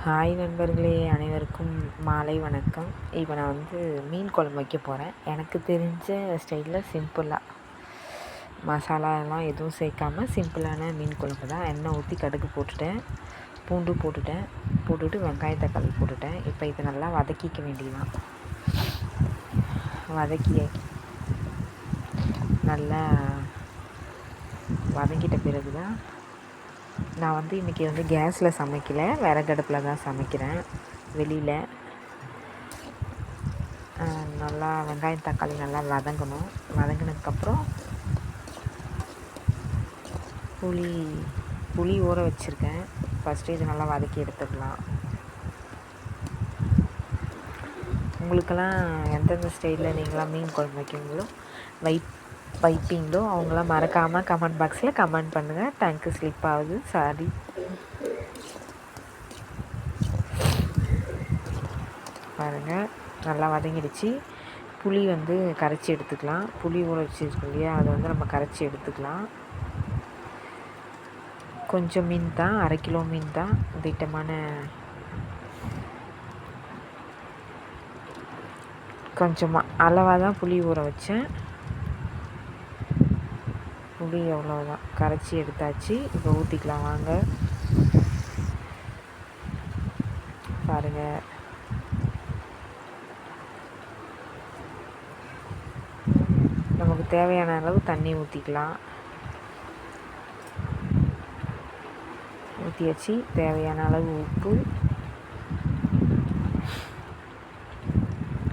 Hi நண்பர்களே, அனைவருக்கும் மாலை வணக்கம். இப்போ நான் மீன் குழம்பு வைக்க போகிறேன். எனக்கு தெரிஞ்ச ஸ்டைலில் சிம்பிளாக மசாலாலாம் எதுவும் சேர்க்காம சிம்பிளான மீன் குழம்பு தான். எண்ணெய் ஊற்றி கடுகு போட்டுட்டேன், பூண்டு போட்டுட்டு வெங்காய தக்காளி போட்டுட்டேன். இப்போ இதை நல்லா வதக்கிக்க வேண்டியதுதான். நல்லா வதக்கிட்ட பிறகு தான் நான் இன்றைக்கி கேஸில் சமைக்கலை, விறகடுப்பில் தான் சமைக்கிறேன். வெளியில் நல்லா வெங்காயம் தக்காளி நல்லா வதங்கணும். வதங்கினதுக்கப்புறம் புளி ஊற வச்சுருக்கேன். ஃபஸ்ட்டு இது நல்லா வதக்கி எடுத்துக்கலாம். உங்களுக்கெல்லாம் எந்தெந்த ஸ்டைலில் நீங்களாம் மீன் குழம்பு வைக்கிறீங்களோ வைப்பீங்களோ அவங்களாம் மறக்காமல் கமெண்ட் பாக்ஸில் கமெண்ட் பண்ணுங்கள். டங்கு ஸ்லிப் ஆகுது, சாரி. பாருங்கள், நல்லா வதங்கிடுச்சு. புளி கரைச்சி எடுத்துக்கலாம். புளி ஊற வச்சுருக்கோம் இல்லையா, அதை நம்ம கரைச்சி எடுத்துக்கலாம். கொஞ்சம் மீன் தான், 1/2 கிலோ மீன் தான். திட்டமான கொஞ்சமாக அளவாக தான் புளி ஊற வச்சேன். புளி எவ்வளோதான் கரைச்சி எடுத்தாச்சு. இப்போ ஊற்றிக்கலாம் வாங்க. பாருங்கள், நமக்கு தேவையான அளவு தண்ணி ஊற்றிக்கலாம். ஊற்றி வச்சு தேவையான அளவு உப்பு.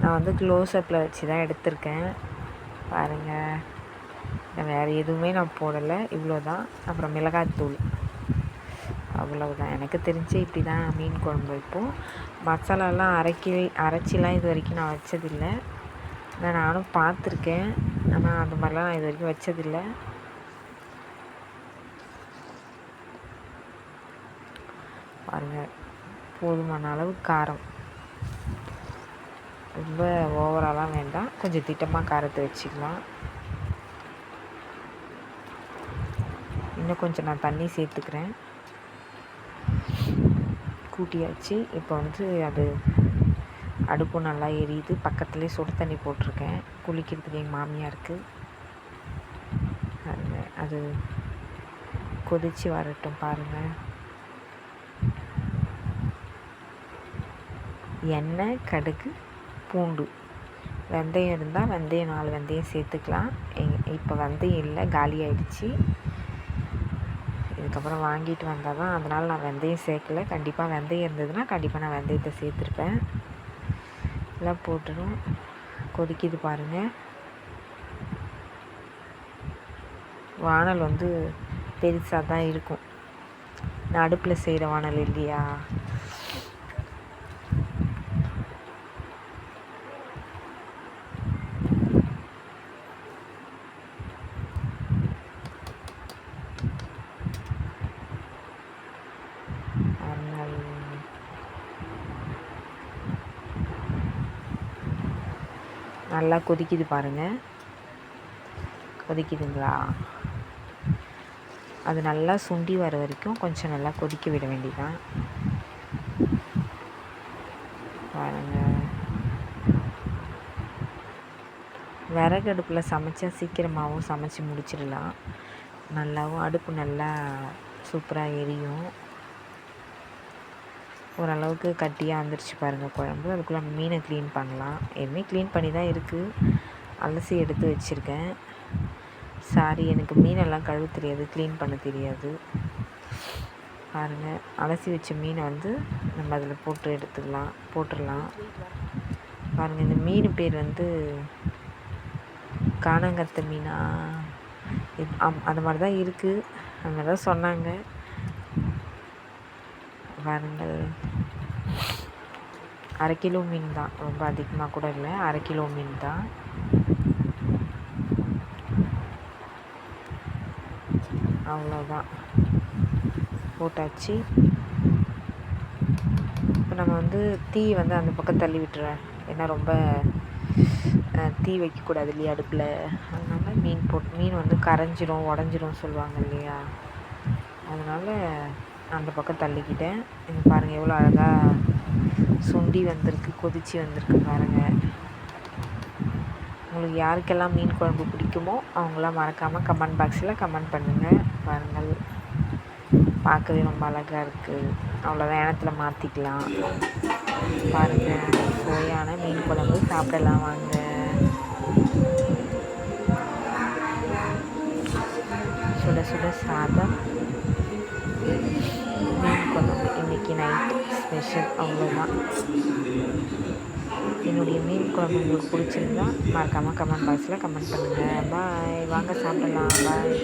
நான் க்ளோஸ்அப்பில் வச்சு தான் எடுத்திருக்கேன். பாருங்கள், வேறு எதுவுமே நான் போடலை, இவ்வளோ தான். அப்புறம் மிளகாய்த்தூள், அவ்வளவுதான். எனக்கு தெரிஞ்சு இப்படி தான் மீன் குழம்பு வைப்போம். மசாலாலாம் அரைச்சிலாம் இது வரைக்கும் நான் வச்சதில்லை. நானும் பார்த்துருக்கேன், ஆனால் அந்த மாதிரிலாம் நான் இது வரைக்கும் வச்சதில்லை. பாருங்கள், போதுமான அளவு காரம், ரொம்ப ஓவராலாம் வேண்டாம், கொஞ்சம் திட்டமாக காரத்தை வச்சுக்கலாம். இன்னும் கொஞ்சம் நான் தண்ணி சேர்த்துக்கிறேன். கூட்டியாச்சு. இப்போ அது அடுப்பு நல்லா எரியுது. பக்கத்துலேயே சுடு தண்ணி போட்டிருக்கேன் குளிக்கிறதுக்கு எங்கள் மாமியாருக்கு. அது கொதித்து வரட்டும். பாருங்கள், எண்ணெய், கடுகு, பூண்டு, வெந்தயம் இருந்தால் வெந்தயம் 4 வெந்தயம் சேர்த்துக்கலாம். இப்போ வெந்தயம் இல்லை, காலி ஆகிடுச்சு. இதுக்கப்புறம் வாங்கிட்டு வந்தால் தான், அதனால் நான் வெந்தயம் சேர்க்கலை. கண்டிப்பாக வெந்தயம் இருந்ததுன்னா கண்டிப்பாக நான் வெந்தயத்தை சேர்த்துருப்பேன். எல்லாம் போட்டுடும். கொதிக்குது பாருங்கள். வானல் பெருசாக தான் இருக்கும். நான் அடுப்பில் செய்கிற வானல் இல்லையா. நல்லா கொதிக்குது பாருங்கள். கொதிக்குதுங்களா? அது நல்லா சுண்டி வர வரைக்கும் கொஞ்சம் நல்லா கொதிக்க விட வேண்டியதான். பாருங்கள், விறகடுப்பில் சமைச்சா சீக்கிரமாகவும் சமைச்சி முடிச்சிடலாம். நல்லாவும் அடுப்பு நல்லா சூப்பராக எரியும். ஓரளவுக்கு கட்டியாக வந்துருச்சு பாருங்கள் குழம்பு. அதுக்குள்ளே மீனை க்ளீன் பண்ணலாம். எதுவுமே க்ளீன் பண்ணி தான் இருக்குது, அலசி எடுத்து வச்சுருக்கேன். சாரி, எனக்கு மீனெல்லாம் கழுவ தெரியாது, க்ளீன் பண்ண தெரியாது. பாருங்கள், அலசி வச்ச மீனை நம்ம அதில் போட்டுடலாம். பாருங்கள், இந்த மீன் பேர் காணங்கத்தை மீனா, அது மாதிரி தான் இருக்குது, அந்த மாதிரி தான் சொன்னாங்க. பாருங்கள், 1/2 கிலோ மீன் தான், ரொம்ப அதிகமாக கூட இல்லை, 1/2 கிலோ மீன் தான். அவ்வளோதான், போட்டாச்சு. இப்போ நம்ம தீ அந்த பக்கம் தள்ளி விட்டுறேன். ஏன்னா ரொம்ப தீ வைக்கக்கூடாது இல்லையா அடுப்பில். அதனால் மீன் கரைஞ்சிரும், உடஞ்சிரும் சொல்லுவாங்க இல்லையா. அதனால் அந்த பக்கம் தள்ளிக்கிட்டேன். இங்கே பாருங்கள் எவ்வளோ அழகாக சுண்டி வந்திருக்கு, கொதிச்சு வந்திருக்கு பாருங்கள். உங்களுக்கு யாருக்கெல்லாம் மீன் குழம்பு பிடிக்குமோ அவங்களாம் மறக்காமல் கமெண்ட் பாக்ஸில் கமெண்ட் பண்ணுங்கள். பாருங்கள் பார்க்கவே ரொம்ப அழகாக இருக்குது. அவ்வளோதான், இடத்துல மாற்றிக்கலாம். பாருங்கள் சுவையான மீன் குழம்பு சாப்பிடலாம் வாங்க. சுட சுட சாதம், மீன் குழம்பு இன்றைக்கி நைட்டு ஸ்பெஷல். அவ்வளோதான். என்னுடைய மீன் குழம்பு உங்களுக்கு பிடிச்சிருந்தா மறக்காமல் கமெண்ட் பாக்ஸில் கமெண்ட் பண்ணுங்கள். பாய், வாங்க சாப்பிடலாம். பாய்.